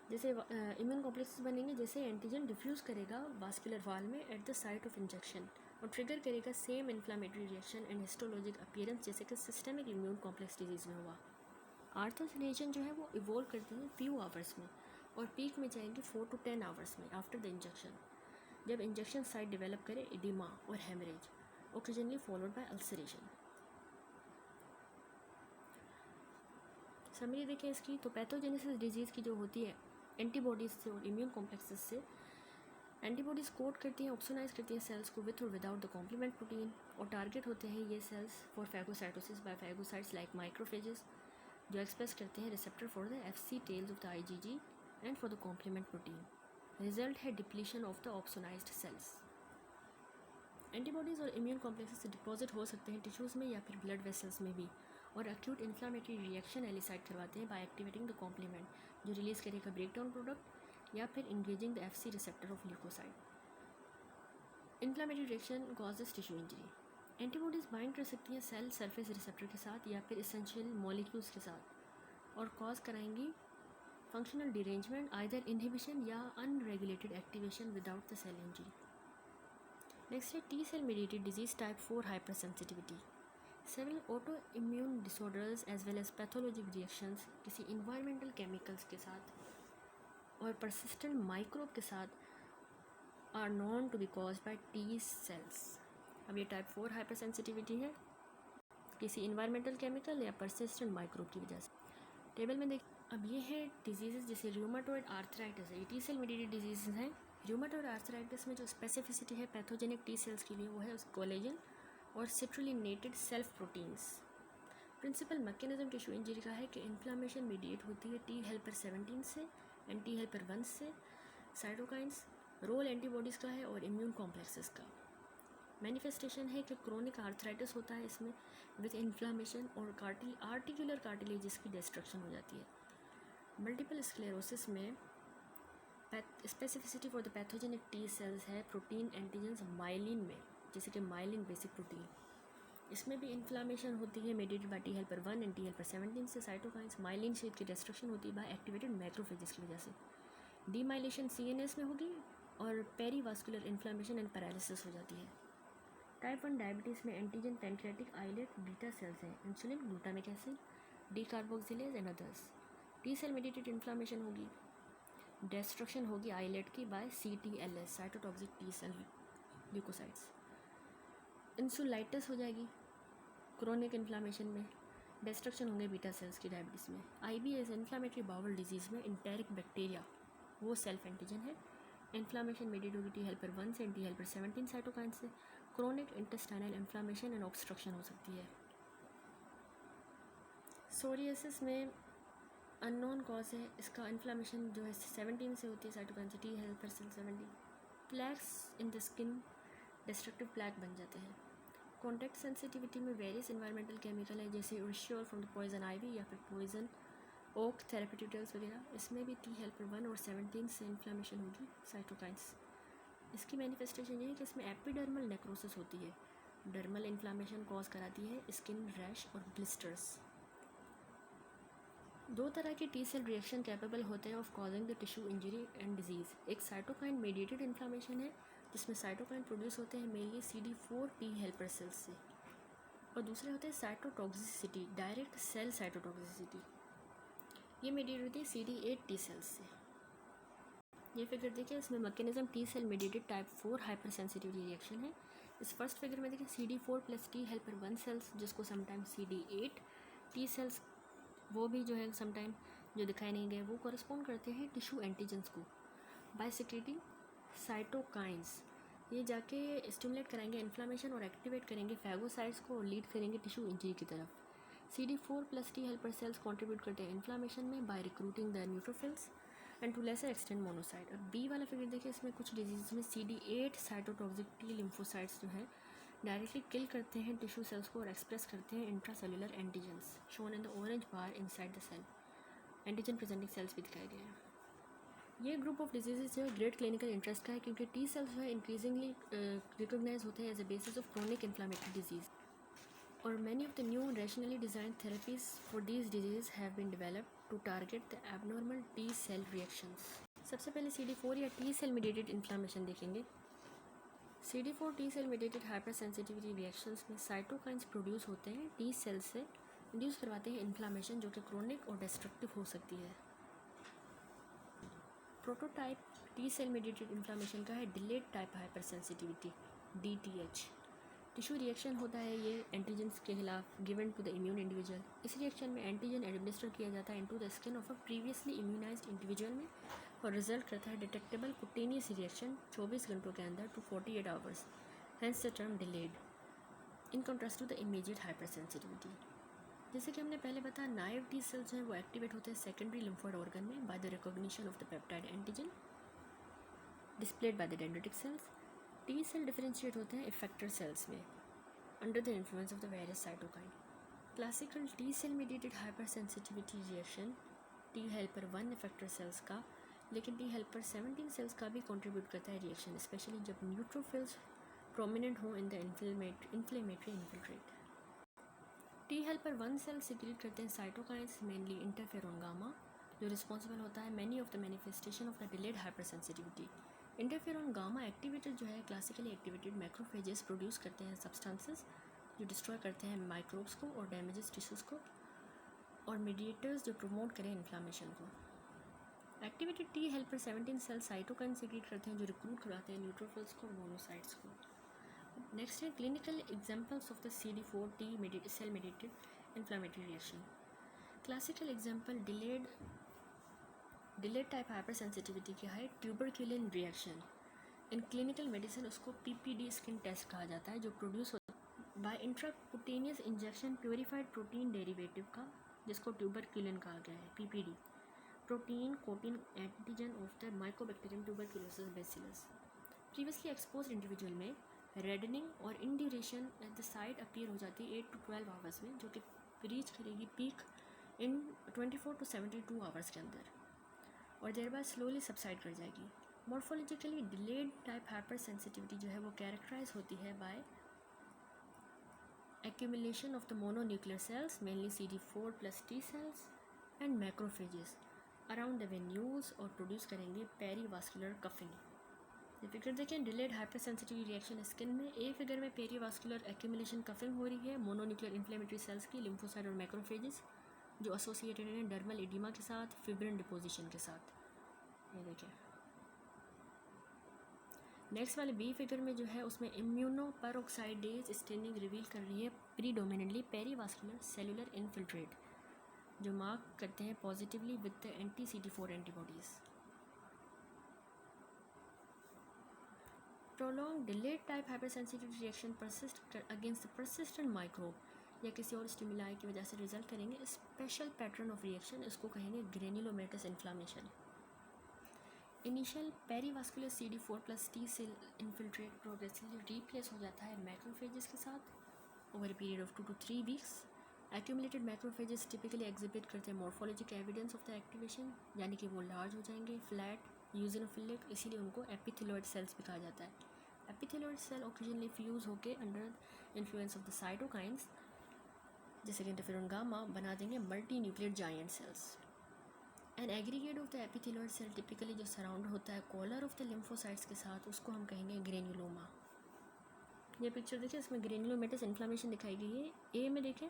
जैसे immune complexes बनेंगे जैसे एंटीजन डिफ्यूज़ करेगा वास्कुलर वॉल में eight the site of injection और ट्रिगर करेगा same inflammatory reaction and histologic appearance जैसे कि सिस्टेमिक इम्यून कॉम्प्लेक्स डिजीज़ में हुआ। आर्थस रिएक्शन जो है वो इवोल्व करते हैं फ्यू आवर्स में और पीक में जाएंगे 4 to 10 आवर्स में आफ्टर द इंजेक्शन, जब इंजेक्शन साइट डेवलप करे एडिमा और haemorrhage occasionally followed by ulceration. Summary देखें इसकी, तो पैथोजेनेसिस डिजीज़ की जो होती है एंटीबॉडीज़ से और इम्यून कॉम्प्लेक्सेस से, एंटीबॉडीज़ कोड करती हैं ऑप्सोनाइज करती हैं सेल्स को विथ और विदाउट द कॉम्प्लीमेंट प्रोटीन और टारगेट होते हैं ये cells for phagocytosis by phagocytes like microphages जो एक्सप्रेस करते हैं receptor for the FC tails of the IgG and for the complement protein. Result है depletion of the opsonised cells. Antibodies और immune complexes से deposit हो सकते हैं tissues में या फिर ब्लड वेसल्स में भी और एक्यूट इन्फ्लामेटरी रिएक्शन एलिसाइट करवाते हैं बाय एक्टिवेटिंग द कॉम्प्लीमेंट जो रिलीज़ करेगा ब्रेकडाउन प्रोडक्ट या फिर engaging the FC receptor of leukocyte. Inflammatory reaction causes tissue injury. Antibodies bind कर सकती हैं सेल सरफेस रिसेप्टर के साथ या फिर एसेंशियल मॉलिक्यूल्स के साथ और कॉज कराएंगी फंक्शनल डिरेंजमेंट आइदर इनहिबिशन या unregulated activation without the cell injury. Next है T cell mediated disease type 4 hyper sensitivity. Several autoimmune disorders as well as pathologic reactions किसी इन्वायरमेंटल केमिकल्स के साथ और परसिस्टेंट माइक्रोब के साथ are known to be caused by T cells. अब ये type 4 hyper sensitivity है किसी इन्वायरमेंटल केमिकल या परसिस्टेंट माइक्रोब की वजह से। टेबल में देख, अब ये है डिजीज़ जैसे रूमेटॉइड आर्थराइटिस है, ये T सेल मेडिएटेड डिजीज़ हैं। रूमेटॉइड आर्थराइटिस में जो स्पेसिफिसिटी है पैथोजेनिक T सेल्स के लिए वो है कोलेजन और citrullinated self proteins. Principal mechanism tissue injury का है कि इन्फ्लामेशन मीडिएट होती है T हेल्पर 17 से एंड T हेल्पर 1 से, साइटोकाइंस रोल एंटीबॉडीज़ का है और इम्यून कॉम्प्लेक्सेस का। मैनिफेस्टेशन है कि क्रोनिक आर्थराइटिस होता है इसमें विद इन्फ्लामेशन और आर्टिकुलर कार्टिलेजेस की डिस्ट्रक्शन हो जाती है। मल्टीपल स्क्लेरोसिस में specificity for the pathogenic T cells है प्रोटीन एंटीजेंस माइलिन में, जैसे कि माइलिन बेसिक प्रोटीन। इसमें भी इन्फ्लामेशन होती है mediated bye T helper 1 and T helper 17 से, साइटोकाइंस माइलिन शीट की डिस्ट्रक्शन होती है बाय एक्टिवेटेड मैक्रोफेजेस की वजह से। डीमाइलेशन CNS में होगी और पेरीवास्कुलर इन्फ्लामेशन एंड पैरालिसिस हो जाती है। टाइप 1 डायबिटीज़ में antigen pancreatic islet beta cells हैं, insulin glutamic acid decarboxylase and others. T cell mediated inflammation होगी, डिस्ट्रक्शन होगी आइलेट की by CTLS cytotoxic T cell leukocytes. Insulitis हो जाएगी क्रोनिक इन्फ्लामेशन में, डिस्ट्रक्शन होंगे बीटा सेल्स की डायबिटीज़ में। IBS इन्फ्लामेटरी बाउल डिजीज़ में इंटेरिक बैक्टीरिया वो सेल्फ एंटीजन है, इन्फ्लामेशन मेडिएट होगी T हेल्पर 1 से T हेल्पर 17 साइटोकाइन से। Chronic intestinal inflammation and obstruction हो सकती है। सोरियासिस में अननोन कॉज है, इसका इन्फ्लामेशन जो है 17 से होती है साइटोकाइन से, T helper cell 17। Plaques in the skin destructive plaque बन जाते हैं। कॉन्टैक्ट सेंसिटिविटी में वेरियस इन्वायरमेंटल केमिकल है जैसे urushiol from the poison ivy या फिर पॉइजन ओक थेरेप्यूटिकल्स वगैरह, इसमें भी T हेल्पर 1 और 17 से इन्फ्लामेशन होगी साइटोकाइंस। इसकी मैनिफेस्टेशन ये है कि इसमें एपिडर्मल नेक्रोसिस होती है, डर्मल इन्फ्लामेशन कॉज कराती है स्किन रैश और ब्लिस्टर्स। दो तरह के T सेल रिएक्शन कैपेबल होते हैं of causing the tissue injury and disease. एक साइटोकाइन मेडिएटेड इन्फ्लामेशन है जिसमें साइटोकाइन प्रोड्यूस होते हैं mainly CD4 T helper sales से, और दूसरे होते हैं साइटोटॉक्सिसिटी डायरेक्ट सेल साइटोटॉक्सिसिटी, ये मेडिएट होती है CD8 T सेल्स से। ये फिगर देखिए, इसमें mechanism T cell mediated type 4 hyper sensitivity reaction है। इस फर्स्ट फिगर में देखिए CD4 plus T helper 1 cells जिसको समटाइम CD8 T सेल्स वो भी जो है समटाइम जो दिखाई नहीं गए वो कॉरस्पॉन्ड करते हैं टिश्यू एंटीजेंस को बाय सिक्रेटिंग साइटोकाइंस। ये जाके स्टिमुलेट कराएंगे इन्फ्लामेशन और एक्टिवेट करेंगे फैगोसाइट्स को और लीड करेंगे टिश्यू इंजरी की तरफ। CD4 plus T helper cells contribute करते हैं इन्फ्लामेशन में by recruiting the neutrophils and to lesser extent monocyte. और बी वाला फिगर देखिए, इसमें कुछ डिजीज़ में CD8 साइटोटॉक्सिक T लिम्फोसाइट्स जो है डायरेक्टली किल करते हैं टिश्यू सेल्स को और एक्सप्रेस करते हैं intracellular antigens shown in the orange bar inside the cell. Antigen presenting cells भी दिखाए गए हैं। ये ग्रुप ऑफ डिजीजेज जो है ग्रेट क्लिनिकल इंटरेस्ट का है क्योंकि T सेल्स जो है इंक्रीजिंगली रिकोगनाइज होते हैं as a basis of chronic inflammatory disease और many of the new rationally designed therapies for these disease have been developed to target the abnormal T cell reactions. सबसे पहले CD4 या T cell mediated inflammation देखेंगे। CD4 T cell mediated hyper sensitivity reactions में cytokines produce होते हैं, T cell से induce करवाते हैं इन्फ्लामेशन जो कि क्रोनिक और डिस्ट्रक्टिव हो सकती है। Prototype T cell mediated inflammation का है delayed type hyper sensitivity DTH। Tissue reaction होता है ये एंटीजन्स के खिलाफ given to the immune individual. इस रिएक्शन में एंटीजन एडमिनिस्टर किया जाता है into the skin of a previously immunized individual में और रिजल्ट करता है डिटेक्टेबल कुटेनियस रिएक्शन 24 घंटों के अंदर to 48 hours, hence the term delayed in contrast to the immediate hyper sensitivity. जैसे कि हमने पहले बताया, नाइव टी सेल्स हैं वो एक्टिवेट होते हैं सेकेंडरी लिम्फोइड ऑर्गन में by the recognition of the peptide antigen displayed by the dendritic cells. T cell differentiate होते हैं इफेक्टर सेल्स में under the influence of the various cytokine. Classical T cell mediated hyper sensitivity reaction T helper 1 effector cells का, लेकिन T helper 17 cells का भी contribute करता है reaction, specially जब न्यूट्रोफिल्स प्रोमिनेंट हो in the inflammatory infiltrate. T helper 1 cell secrete करते हैं साइटोकाइंस, मेनली इंटरफेरोन गामा, जो रिस्पॉन्सिबल होता है many of the manifestation of the delayed hyper sensitivity. Interferon gamma activated जो है क्लासिकली एक्टिवेटेड मैक्रोफेजेस प्रोड्यूस करते हैं सब्सटेंसेस जो डिस्ट्रॉय करते हैं माइक्रोब्स को और डैमेजेस टिश्यूज़ को, और मीडिएटर्स जो प्रमोट करें इन्फ्लामेशन को। Activated T helper 17 cell cytokine secrete करते हैं जो रिक्रूट कराते हैं न्यूट्रोफिल्स को और मोनोसाइट्स को। नेक्स्ट है clinical examples of the CD4 T cell mediated inflammatory reaction. Classical example delayed type hyper sensitivity क्या है, tuberculin reaction. In clinical medicine उसको PPD स्किन टेस्ट कहा जाता है, जो प्रोड्यूस होता है by intracutaneous injection purified protein derivative का, जिसको ट्यूबरक्यूलिन कहा गया है। PPD protein coating antigen of the mycobacterium tuberculosis bacillus. Previously exposed individual में रेडनिंग और induration at the site appear हो जाती है 8 to 12 आवर्स में, जो कि रीच करेगी पीक इन 24 to 72 आवर्स के अंदर और देर बाद स्लोली सबसाइड कर जाएगी। Morphologically delayed type hyper sensitivity जो है वो कैरेक्टराइज होती है by accumulation of the mononuclear cells mainly CD4 plus T cells and macrophages around the venules और प्रोड्यूस करेंगे पेरीवास्कुलर कफिंग। ये फिगर देखें, delayed hyper sensitive reaction skin में ए फिगर में पेरीवास्कुलर एक्यूमुलेशन कफिंग हो रही है मोनोन्यूक्लियर इन्फ्लेमेटरी सेल्स की, लिम्फोसाइट और मैक्रोफेजेस जो एसोसिएटेड हैं डर्मल एडिमा के साथ, फिब्रिन डिपोजिशन के साथ। ये देखें। नेक्स्ट वाले बी फिगर में जो है उसमें इम्यूनो पेरोक्साइडेज स्टेनिंग रिवील कर रही है प्रीडोमिनेंटली पेरीवास्कुलर सेलुलर इन्फिल्ट्रेट जो मार्क करते हैं positively with the anti CD4 antibodies. Prolong delayed type hypersensitivity reaction persist against persistent microbe या किसी और स्टिमुलाई की वजह से रिजल्ट करेंगे स्पेशल पैटर्न ऑफ रिएक्शन, इसको कहेंगे granulomatous inflammation. Initial perivascular CD4 plus T cell infiltrate progressively replace हो जाता है मैक्रोफेजेस के साथ over a period of 2 to 3 weeks. Accumulated macrophages typically exhibit करते हैं morphologic evidence of the activation, यानी कि वो लार्ज हो जाएंगे, फ्लैट, यूजिनोफिलिक, इसीलिए उनको एपिथेलॉइड सेल्स भी कहा जाता है। एपिथेलॉइड सेल ओकेजनली फ्यूज होकर under influence of the cytokines जैसे कि इंटरफेरोन गामा बना देंगे multi nuclear giant cells. An aggregate of the epithelioid cell typically जो सराउंड होता है कॉलर ऑफ द लिम्फोसाइट्स के साथ, उसको हम कहेंगे ग्रेन्युलोमा। ये पिक्चर देखिए, इसमें ग्रेन्युलोमेटस इन्फ्लामेशन दिखाई गई है। ए में देखें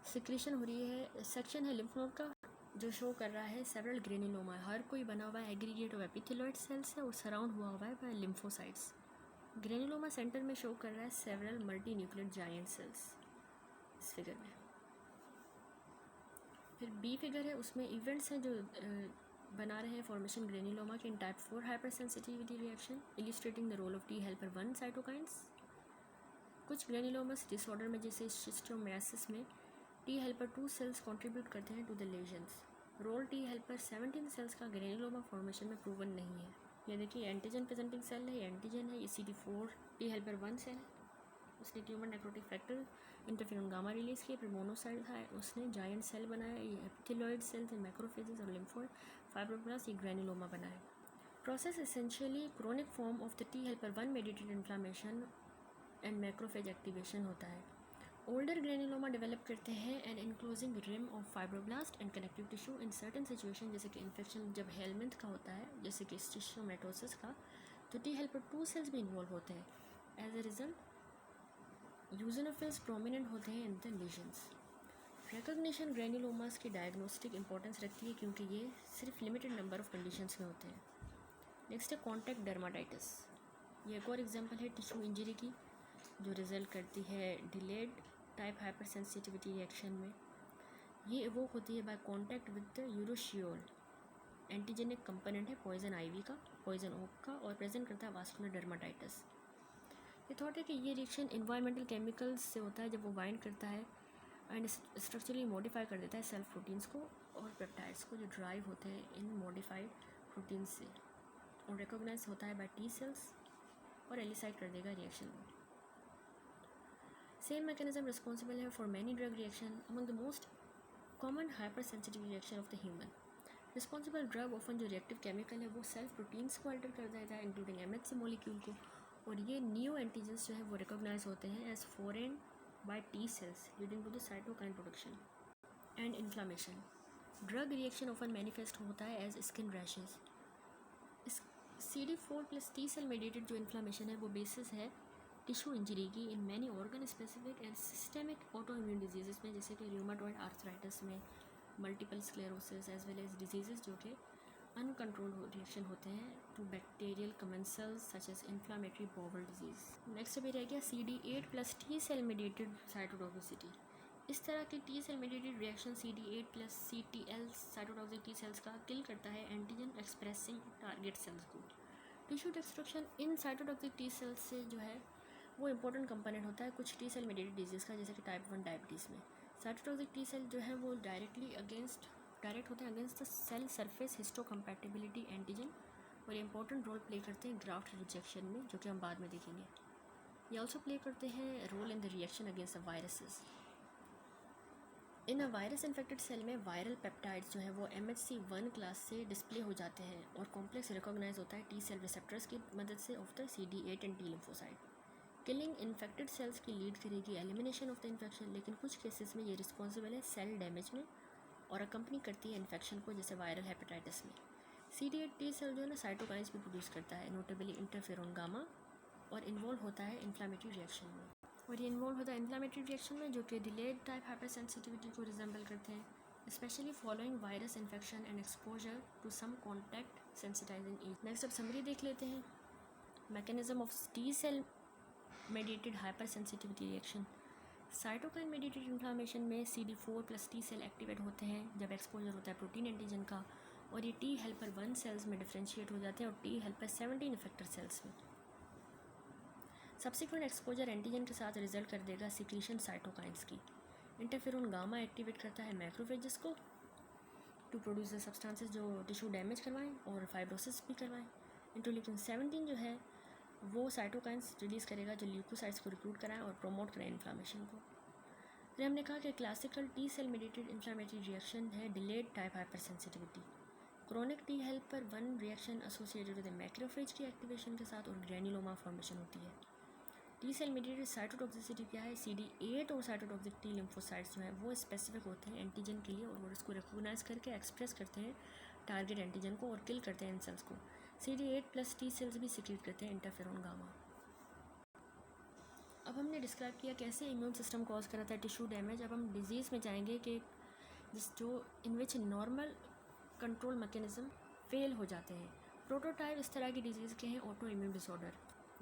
सिक्रेशन हो रही है, सेक्शन है लिम्फ नोड का जो शो कर रहा है सेवरल ग्रेन्युलोमा, हर कोई बना हुआ है एग्रीगेट ऑफ एपिथेलॉइड सेल्स है और सराउंड हुआ हुआ है बाय लिम्फोसाइट्स। ग्रेन्युलोमा सेंटर में शो कर रहा है several multi nuclear giant cells इस फिगर में। फिर बी फिगर है, उसमें इवेंट्स हैं जो बना रहे हैं फॉर्मेशन ग्रेन्युलोमा के in type 4 hyper sensitivity reaction illustrating the role of T helper 1 cytokines. कुछ ग्रेन्युलोमस डिसऑर्डर में जैसे शिस्टोमायासिस में टी हेल्पर 2 सेल्स कंट्रीब्यूट करते हैं to the lesions. Role T helper 17 cells का ग्रेन्युलोमा फॉर्मेशन में प्रूवन नहीं है। ये देखिए एंटीजन प्रेजेंटिंग सेल है, ये एंटीजन है, ये CD4 टी हेल्पर 1 सेल, उसने tumour necrotic factor interferon gamma release किया, फिर मोनोसाइट है उसने जायंट सेल बनाया, ये एपिथेलॉइड सेल्स हैं मैक्रोफेजेस और लिम्फोइड फाइब्रोब्लास्ट, ये ग्रेन्युलोमा बनाया। Process essentially chronic form of the T helper 1 mediated inflammation and macrophage activation होता है। ओल्डर ग्रेनुलोमा डेवलप करते हैं an enclosing rim of fibroblast and connective tissue in certain situation, जैसे कि infection जब helminth का होता है, जैसे कि स्टिशोमेटोसिस का, तो टी हेल्पर 2 सेल्स भी इन्वॉल्व होते हैं। एज अ रिजल्ट यूजोनोफिल्स प्रोमिनेंट होते हैं इन द लीजन्स। रिकॉग्निशन ग्रेनुलोमास की डायग्नोस्टिक इंपॉर्टेंस रखती है क्योंकि ये सिर्फ लिमिटेड नंबर ऑफ कंडीशंस में होते हैं। नेक्स्ट है कॉन्टैक्ट डर्माटाइटिस। ये एक और एग्जांपल है टिश्यू इंजरी की जो रिजल्ट करती है delayed type hyper sensitivity reaction में। ये इवोक होती है by contact with the urushiol. Antigenic component है पॉइजन आईवी का, पॉइजन ओक का, और प्रेजेंट करता है वास्कुलर डर्माटाइटिस। ये थॉट है कि ये रिएक्शन इन्वायरमेंटल केमिकल्स से होता है जब वो बाइंड करता है एंड स्ट्रक्चरली मॉडिफाई कर देता है सेल प्रोटीन्स को और पेप्टाइड्स को जो ड्राइव होते हैं इन मॉडिफाइड प्रोटीन्स से, और रिकॉग्नाइज होता है बाय टी सेल्स और एलिसाइट कर देगा रिएक्शन को। सेम मैकेनिज्म रिस्पॉन्सिबल है for many drug reaction. Among the most common hyper sensitive reaction of the human responsible drug often जो रिएक्टिव केमिकल है वो सेल्फ प्रोटीन्स को अल्टर कर देता है इंक्लूडिंग एमएचसी मॉलिक्यूल को, और ये न्यू एंटीजेंस जो है वो रिकॉग्नाइज होते हैं as foreign by T cells leading to the cytokine production and inflammation. Drug reaction often manifest होता है as skin rashes. CD4 plus T cell mediated जो inflammation है वो basis है टिश्यू इंजरी की in many organ specific and systemic autoimmune diseases में, जैसे कि rheumatoid arthritis में, multiple sclerosis as well as diseases जो कि uncontrolled reaction होते हैं to bacterial commensals such as inflammatory bowel disease. Next अभी रह गया CD8 plus T cell mediated cytotoxicity. इस तरह की T cell mediated reaction CD8 plus CTL cytotoxic T cells का किल करता है एंटीजन एक्सप्रेसिंग टारगेट सेल्स को। Tissue destruction in cytotoxic T cells से जो है वो इंपॉर्टेंट कंपोनेंट होता है कुछ टी सेल मेडिएटेड डिजीज़ का, जैसे कि टाइप 1 डायबिटीज़ में। साइटोटॉक्सिक टी सेल जो है वो डायरेक्ट होते हैं against the cell surface histocompatibility antigen, और ये इंपॉर्टेंट रोल प्ले करते हैं ग्राफ्ट रिजेक्शन में, जो कि हम बाद में देखेंगे। ये ऑल्सो प्ले करते हैं role in the reaction against the viruses. In a virus infected cell में वायरल पेप्टाइड्स जो है वो MHC1 क्लास से डिस्प्ले हो जाते हैं और कॉम्प्लेक्स रिकॉग्नाइज होता है टी सेल रिसेप्टर्स की मदद से of the CD8 and T lymphocyte. Killing infected cells की लीड करेगी एलिमिनेशन ऑफ द इन्फेक्शन, लेकिन कुछ केसेस में ये रिस्पॉन्सिबल है सेल डैमेज में और अकम्पनी करती है इन्फेक्शन को, जैसे वायरल हेपेटाइटिस में। CD8 टी सेल जो है ना साइटोकाइंस भी प्रोड्यूस करता है, नोटेबली इंटरफेरोन गामा, और इन्वॉल्व होता है इन्फ्लामेटरी रिएक्शन में। और ये इन्वॉल्व होता है इन्फ्लामेटरी रिएक्शन में जो कि डिलेड टाइप हाइपर सेंसिटिविटी को रिजेंबल करते हैं, specially following virus infection and exposure to some contact sensitizing agent. Next अब समरी देख लेते हैं। Mechanism of T cell mediated hyper sensitivity reaction. Cytokine mediated inflammation में CD4 plus T cell activate होते हैं जब एक्सपोजर होता है प्रोटीन एंटीजन का, और ये टी हेल्पर 1 सेल्स में डिफ्रेंशिएट हो जाते हैं और टी हेल्पर 17 इफेक्टर सेल्स में। सब्सिक्वेंट एक्सपोजर एंटीजन के साथ रिजल्ट कर देगा सिक्रीशन साइटोकाइंस की। इंटरफेरोन गामा एक्टिवेट करता है मैक्रोफेजेस को टू प्रोड्यूस सब्सटेंसेस जो टिश्यू डैमेज करवाएं और फाइब्रोसिस भी करवाएं। इंटरल्यूकिन 17 जो है वो साइटोकाइंस रिलीज़ करेगा जो ल्यूकोसाइट्स को रिक्रूट कराएं और प्रोमोट करें इन्फ्लामेशन को। फिर हमने कहा कि classical T cell mediated inflammatory reaction है delayed type hyper sensitivity. Chronic T helper 1 reaction associated with macrophage की एक्टिवेशन के साथ और ग्रेनुलोमा फॉर्मेशन होती है। टी सेल मेडिएटेड साइटोटॉक्सिसिटी क्या है? CD8 और साइटोटॉक्सिक टी लिम्फोसाइट्स जो हैं वो स्पेसिफिक होते हैं एंटीजन के लिए, और वो इसको रिकॉग्नाइज करके एक्सप्रेस करते हैं टारगेट एंटीजन को और किल करते हैं इन सेल्स को। CD8 प्लस टी सेल्स भी सिक्रीट करते हैं इंटरफेरोन गामा। अब हमने डिस्क्राइब किया कैसे इम्यून सिस्टम कॉज कराता है टिश्यू डैमेज। अब हम डिजीज़ में जाएंगे कि जो in which normal control mechanism fail हो जाते हैं। प्रोटोटाइप इस तरह की डिजीज़ के हैं ऑटो इम्यून डिसऑर्डर,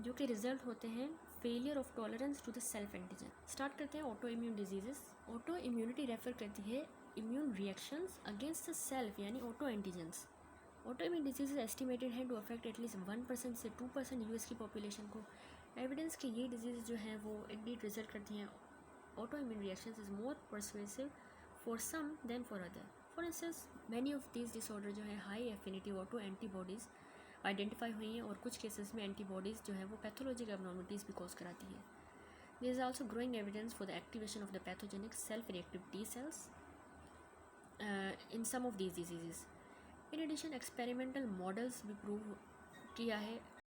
जो कि रिजल्ट होते हैं failure of tolerance to the self antigen. Start करते हैं auto immune diseases. Autoimmunity refer करती है immune reactions against the self, यानी autoantigens. Autoimmune diseases estimated हैं टू अफेक्ट एटलीस्ट 1% से 2% यूएस की पॉपुलेशन को। एविडेंस कि ये डिजीज़ जो हैं वो इंडीड रिजल्ट करती हैं auto immune reactions is more persuasive for some than for other. For instance many of this disorder जो है high affinity auto antibodies identify हुई हैं, और कुछ केसेस में एंटीबॉडीज़ जो है वो पैथोलॉजिक एबनॉर्मलिटीज़ भी कॉज कराती है। There is also growing evidence for the activation of the pathogenic self reactive T cells in some of these diseases. In addition experimental models भी प्रूव किया है